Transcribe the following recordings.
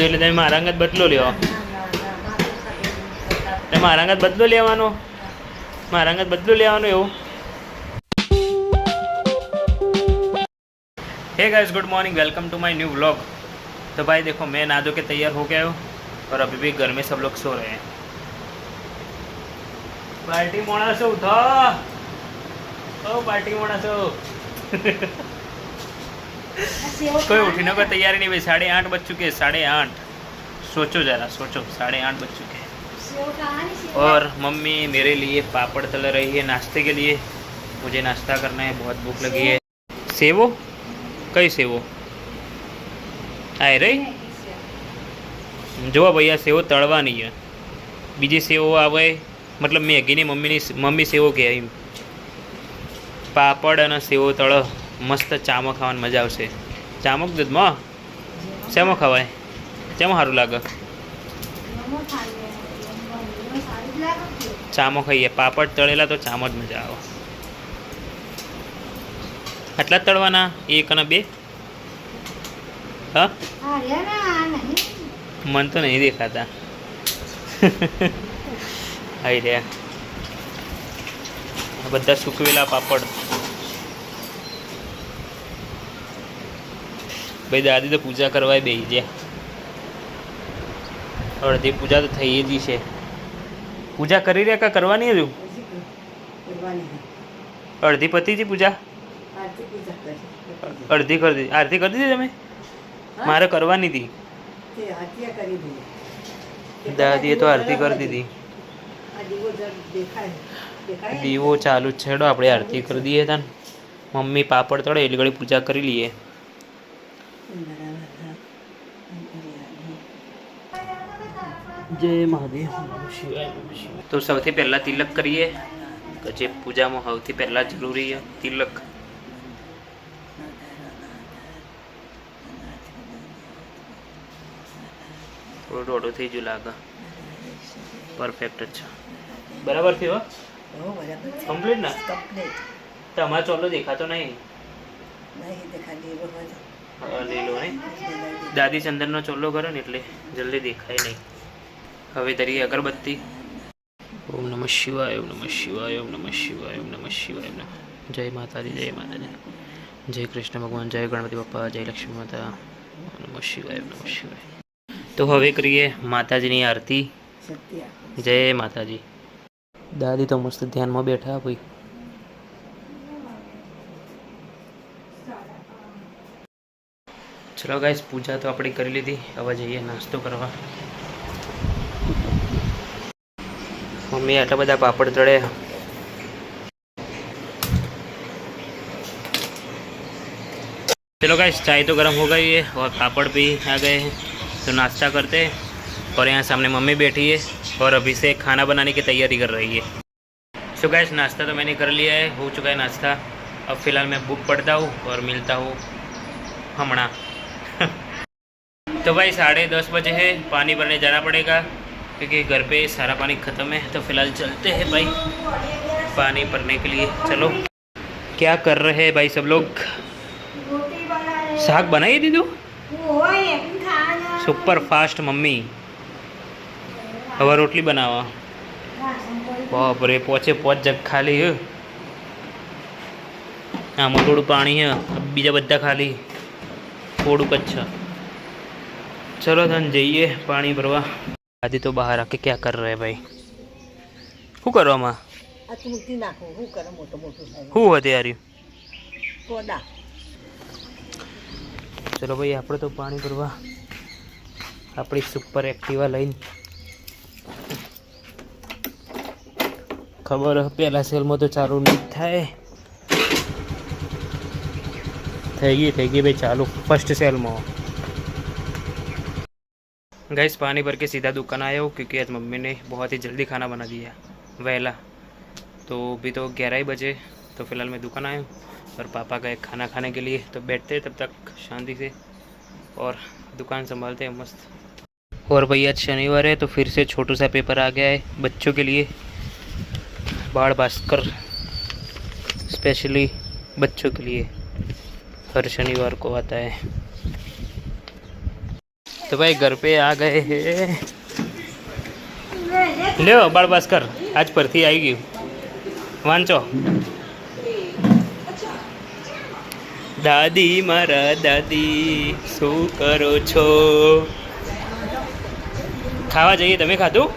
ખાધું એટલે તમે મારા અંગત બદલો લેવો. તમે મારા અંગત બદલો લેવાનો, મારા અંગત બદલો લેવાનો એવું. Hey guys, good morning, welcome to my new vlog. तो भाई देखो, मैं नहा धो के तैयार हो गया हूँ और अभी भी घर में सब लोग सो रहे हैं. पार्टी मोड़ा से उठो, ओ पार्टी मोड़ा से. कोई उठने को तैयारी नहीं भाई. 8:30 बज चुके हैं, 8:30. सोचो जरा, सोचो, 8:30 बज चुके हैं. और मम्मी मेरे लिए पापड़ तल रही है नाश्ते के लिए. मुझे नाश्ता करना है, बहुत भूख लगी है. सेवो कई सेवो आए रही जो भैया सेवो तड़वानी है. बीजी सेवो आवे मतलब मैगीनी मम्मी सेवो कहे. पापड़ और सेवो तळ मस्त चामो खावानी मजा आवशे. चामो दूधमां शेमो खवाय, शेमो सारूं लागे? चामो खाइए. पापड़ तळेला तो चामो ज मजा आवे. आटला तळवाना, 1 અને 2. हाँ मन तो नहीं दिखाता. आई रे बधा सूकवेला पापड़. भाई दादी तो पूजा करवाए बेही जे. अर्धी पूजा तो थई ज छे. पूजा करी रे का करवानी है? अर्धी पति जी पूजा. अर्धी कर दी. आरती कर दी तमे? मारे करवानी थी. दादी तो आरती कर दी थी. दीवो चालू छेड़ो, આપણે आरती कर दिए था. मम्मी पापड़ तड़े एली घड़ी पूजा करी लिए. जय महादेव. तो सबसे पहला तिलक करिए. जे पूजा में सौथी पहला जरूरी है तिलक. थोड़ा रोडो थी जो लागा परफेक्ट. अच्छा बराबर थी. कंप्लीट ना? तो हमारा चोलो देखा तो नहीं ले लो नहीं. दादी चंदन नो चोलो करो ने એટલે जल्दी देखाय नहीं. હવે ધરીએ અગરબત્તી. ओम नमः शिवाय, ओम नमः शिवाय, ओम नमः शिवाय, ओम नमः शिवाय. जय माताजी, जय माताजी. जय कृष्ण भगवान, जय गणपति बप्पा, जय लक्ष्मी माता. ओम नमः शिवाय, ओम नमः शिवाय. तो हवे करिए माताजीनी आरती. जय माताजी. दादी तो मस्त ध्यान में बैठा भाई. चलो गाइस, पूजा तो अपनी कर ली थी. हवे जाइए नास्तो करवा. मम्मी आटला बधा पापड़ तळे. चलो गाइस, चाय तो गर्म हो गई है और पापड़ भी आ गए हैं. तो नाश्ता करते हैं. और यहाँ सामने मम्मी बैठी है और अभी से खाना बनाने की तैयारी कर रही है. सो गाइस, नाश्ता तो मैंने कर लिया है, हो चुका है नाश्ता. अब फ़िलहाल मैं बुक पढ़ता हूँ और मिलता हूँ हमणा. तो भाई 10:30 बजे है. पानी भरने जाना पड़ेगा क्योंकि घर पे सारा पानी ख़त्म है. तो फ़िलहाल चलते हैं भाई पानी भरने के लिए. चलो, क्या कर रहे हैं भाई सब लोग? साग बनाई दीदू सुपर फास्ट. मम्मी हवा रोटली बनावा. बाप रे, पोचे 5 जग खाली है. आम थोड़ू पानी है, बीजा बदा खाली थोड़ू कच्छा. चलो धन जाइए पानी भरवा. दादी तो बाहर आके क्या कर रहे हैं भाई? शू करवा मां? शू होते यार? चलो भाई, આપણે તો પાણી ભરવા આપણી સુપર એક્ટિવા લઈને. ખબર પહેલા સેલમાં તો ચાલુ નહીં થાય. થઈ ગઈ ભાઈ ચાલુ फर्स्ट सेल में. गाइस, पानी भर के सीधा दुकान आया हूँ क्योंकि आज मम्मी ने बहुत ही जल्दी खाना बना दिया वहला. तो अभी तो 11 बजे. तो फ़िलहाल मैं दुकान आया हूँ और पापा गए खाना खाने के लिए. तो बैठते हैं तब तक शांति से और दुकान संभालते हैं मस्त. और भैया आज शनिवार है तो फिर से छोटू सा पेपर आ गया है बच्चों के लिए. बाण भास्कर स्पेशली बच्चों के लिए हर शनिवार को आता है. तो भाई घर पे आ गए हैं। લ્યો બાળ ભાસ્કર આજ પરથી આવી ગયું વાંચો દાદી મારા દાદી શું કરો છો ખાવા જઈએ તમે ખાધું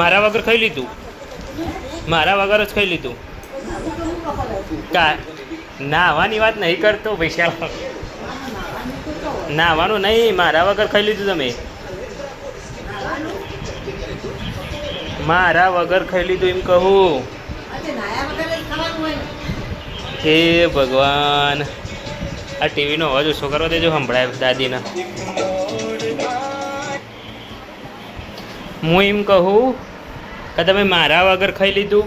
મારા વગર ખાઈ લીધું મારા વગર જ ખાઈ લીધું નાહવાની વાત નહીં કરતો પૈસા નાહવાનું નહીં મારા વગર ખાઈ લીધું તમે મારા વગર ખાઈ લીધું એમ કહું હે ભગવાન આ ટીવીનો અવાજ ઓછો કરવા દેજો સંભળાય દાદીના હું એમ કહું કે તમે મારા વગર ખાઈ લીધું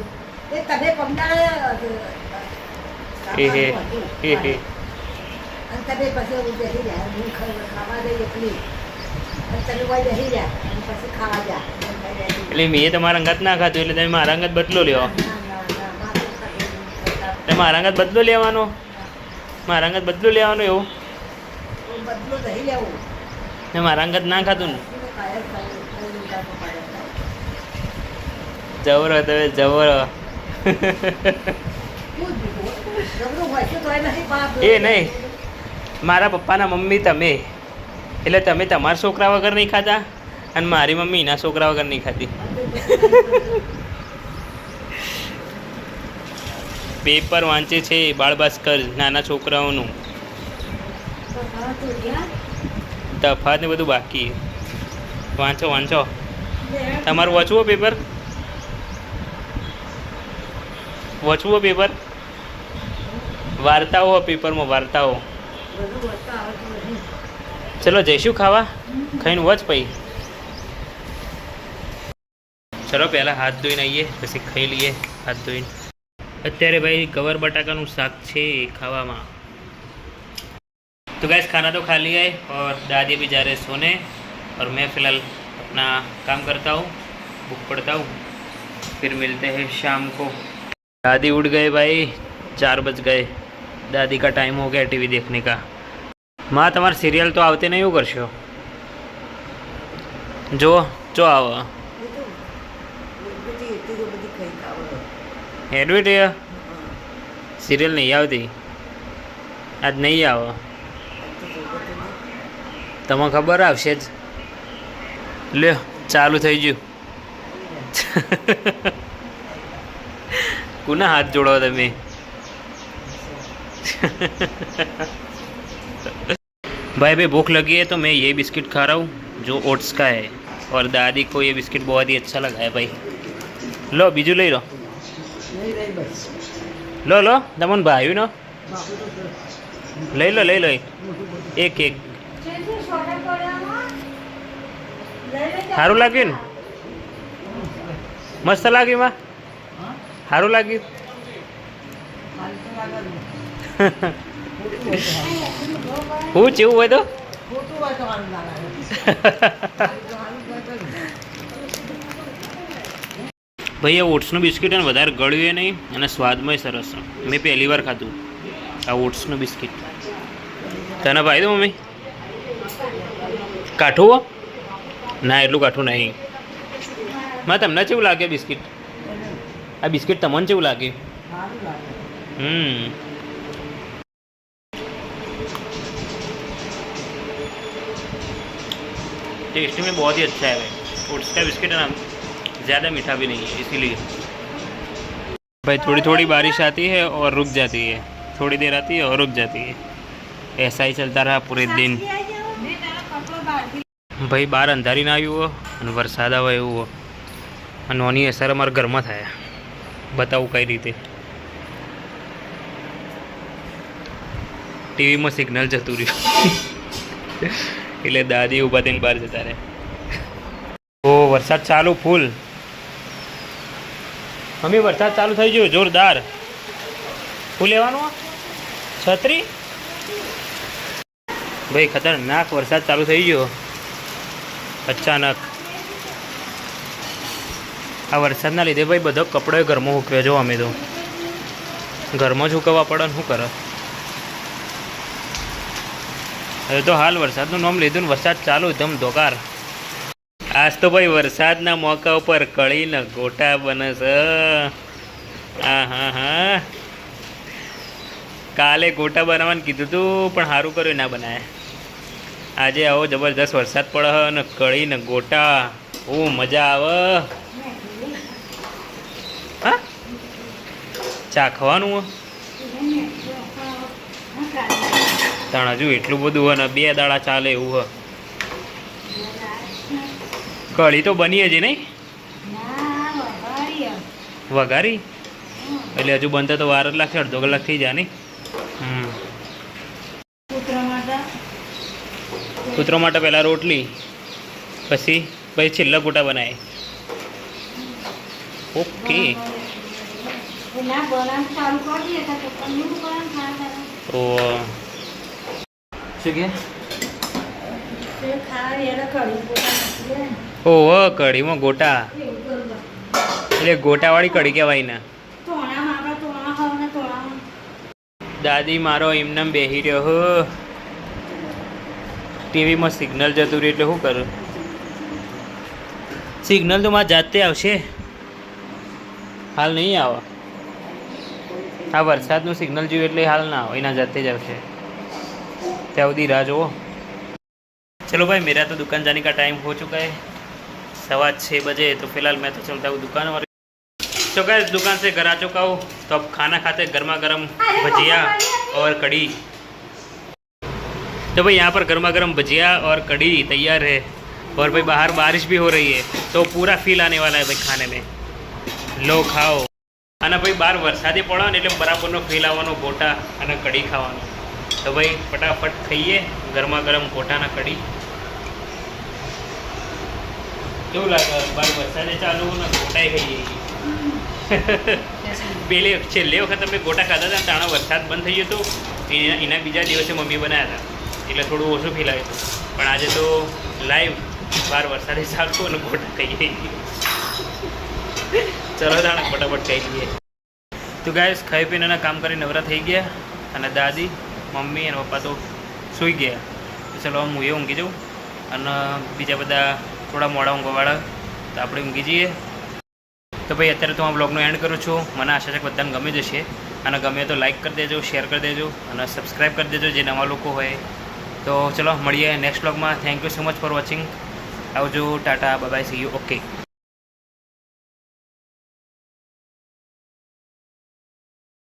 હે હે હે હે એટલે મેં તમારા અંગત ના ખાધું એટલે તમે મારા અંગત બદલો લેવો તમે મારા અંગત બદલો લેવાનો મારા અંગત બદલો લેવાનો એવું મેં મારા અંગત ના ખાધું ને જવરો તમે જવરો એ નહીં મારા પપ્પાના મમ્મી તમે એટલે તમે તમારા છોકરા વગર નહીં ખાતા અને મારી મમ્મી એના છોકરા વગર નહીં ખાતી પેપર વાંચે છે બાળ ભાસ્કર નાના છોકરાઓનું તફાત ને બધું બાકી વાંચો વાંચો તમારું વાંચવું પેપર વાંચવું પેપર વાર્તાઓ પેપરમાં વાર્તાઓ ચલો જઈશું ખાવા ખાઈને વચ પછી ચલો પહેલાં હાથ ધોઈને આવીએ પછી ખાઈ લઈએ હાથ ધોઈને અત્યારે ભાઈ ગવાર बटाकाનું શાક છે ખાવામાં तो गैस खाना तो खा लिया है और दादी भी जा रहे सोने और मैं फ़िलहाल अपना काम करता हूँ बुक पढ़ता हूँ फिर मिलते हैं शाम को दादी उठ गए भाई 4 बज गए दादी का टाइम हो गया टीवी देखने का माँ तुम्हारा सीरियल तो आवते नहीं हो करशो जो जो आव एडमिट है सीरियल नहीं आवती आज नहीं आव तमने खबर आवशे ज ल्यो चालू थई गयुं कुना हाथ जोड़ो तमे भाई भाई भूख लगी है तो मैं ये बिस्किट खा रहा हूँ जो ओट्स का है और दादी को ये बिस्किट बहुत ही अच्छा लगा है भाई लो बीजू ले लो लो लो तमन भाई नो ले लो एक एक सारू लगे मस्त लगे माँ सारू लगे હું જેવું હોય તો ભાઈ આ ઓટ્સનું બિસ્કિટ અને વધારે ગળ્યું નહીં અને સ્વાદમાં સરસ મેં પહેલી વાર ખાધું આ ઓટ્સનું બિસ્કિટ તને ભાઈ દો મમ્મી કાઠું હો ના એટલું કાઠું નહીં માં તમને કેવું લાગે બિસ્કિટ આ બિસ્કિટ તમને કેવું લાગે टेस्ट में बहुत ही अच्छा है ओट्स का बिस्किट है ना ज़्यादा मीठा भी नहीं है इसीलिए भाई थोड़ी थोड़ी बारिश आती है और रुक जाती है थोड़ी देर आती है और रुक जाती है ऐसा ही चलता रहा पूरे दिन भाई बार अंधारी ना આવ્યું અને વરસાદ આવે એવું અને ઓની અસર અમારા ઘરમાં થાય બતાવું કઈ રીતે ટીવીમાં સિગ્નલ જતું રહ્યું એટલે દાદી ઊભા થઈને બહાર જતા રહે ઓ વરસાદ ચાલુ ફૂલ મમ્મી વરસાદ ચાલુ થઈ ગયો જોરદાર ફૂલ લેવાનું છત્રી ભાઈ ખતરનાક વરસાદ ચાલુ થઈ ગયો અચાનક આ વરસાદના લીધે ભાઈ બધો કપડો ઘરમાં સૂકવ્યો જો અમે તો ઘરમાં સૂકવવા પડે ને શું કરે હવે તો હાલ વરસાદનું નામ લીધું ને વરસાદ ચાલુ ધમધોકાર. આજ તો ભાઈ વરસાદના મોકા ઉપર કળીને ગોટા બને છે. હા હા હા, કાલે ગોટા બનાવવાનું કીધું હતું પણ સારું કર્યું ના બનાવે. આજે આવો જબરદસ્ત વરસાદ પડે અને કળીને ગોટા, મજા આવે. હા, ચાખવાનું તાણ હજુ એટલું બધું હોય ને 2 દાડા ચાલે એવું હોય. કઢી તો બની હજી નહીં વઘારી, એટલે હજુ બનતા તો વાર જ લાગશે, અડધો કલાક થઈ જાય નહીં. કૂતરો માટે પહેલાં રોટલી, પછી છેલ્લા ગોટા બનાવે. ઓકે. ઓ શું કે? ઓહો, કઢીમાં ગોટા એટલે ગોટાવાળી કઢી કહેવાય ને. દાદી મારો એમને બેસી રહ્યો હો. ટીવીમાં સિગ્નલ જતું રહ્યું એટલે શું કરું? સિગ્નલ તો મારા જાતે આવશે, હાલ નહીં આવે. આ વરસાદનું સિગ્નલ જોયું એટલે હાલ ના આવે, એના જાતે જ આવશે. ત્યાં સુધી રાહ જુઓ. चलो भाई, मेरा तो दुकान जाने का टाइम हो चुका है, 6:15 बजे. तो फिलहाल मैं तो चलता हूँ दुकान. और तो गाइस दुकान से घर आ चुका हूँ. तो अब खाना खाते गर्मा गर्म भजिया और कढ़ी. तो भाई यहाँ पर गर्मा गर्म भजिया और कढ़ी तैयार है. और भाई बाहर बारिश भी हो रही है, तो पूरा फील आने वाला है भाई खाने में. लो खाओ. અને ભાઈ બહાર વરસાદે પડે ને એટલે બરાબરનો ફીલ આવવાનો ગોટા અને કઢી ખાવાનો. તો ભાઈ ફટાફટ ખાઈએ ગરમા ગરમ ગોટાના કઢી. કેવું લાગે? બહાર વરસાદે ચાલુ ને ગોટાએ ખાઈએ. છેલ્લી વખત અમે ગોટા ખાધા હતા તાણા વરસાદ બંધ થઈ ગયો હતો, એના બીજા દિવસે મમ્મી બનાવ્યા હતા એટલે થોડું ઓછું ફીલ આવ્યું હતું. પણ આજે તો લાઈવ બહાર વરસાદે ચાલુ અને ગોટા ખાઈએ. ચલો તાણે ફટાફટ ખાઈ લઈએ. તો ગાઈસ ખાઈ પીને કામ કરી નવરા થઈ ગયા અને દાદી, મમ્મી અને પપ્પા તો સૂઈ ગયા. તો ચલો હું એ ઊંઘી જાઉં અને બીજા બધા થોડા મોડા ઊંઘવાવાળા તો આપણે ઊંઘી જઈએ. તો ભાઈ અત્યારે તો હું આ બ્લોગનો એન્ડ કરું છું. મને આશા છે કે બધાને ગમી જશે, અને ગમે તો લાઇક કરી દેજો, શેર કરી દેજો અને સબસ્ક્રાઈબ કરી દેજો જે નવા લોકો હોય. તો ચલો મળીએ નેક્સ્ટ બ્લોગમાં. Thank you so much for watching. આવજો, tata, bye bye, see you. Okay.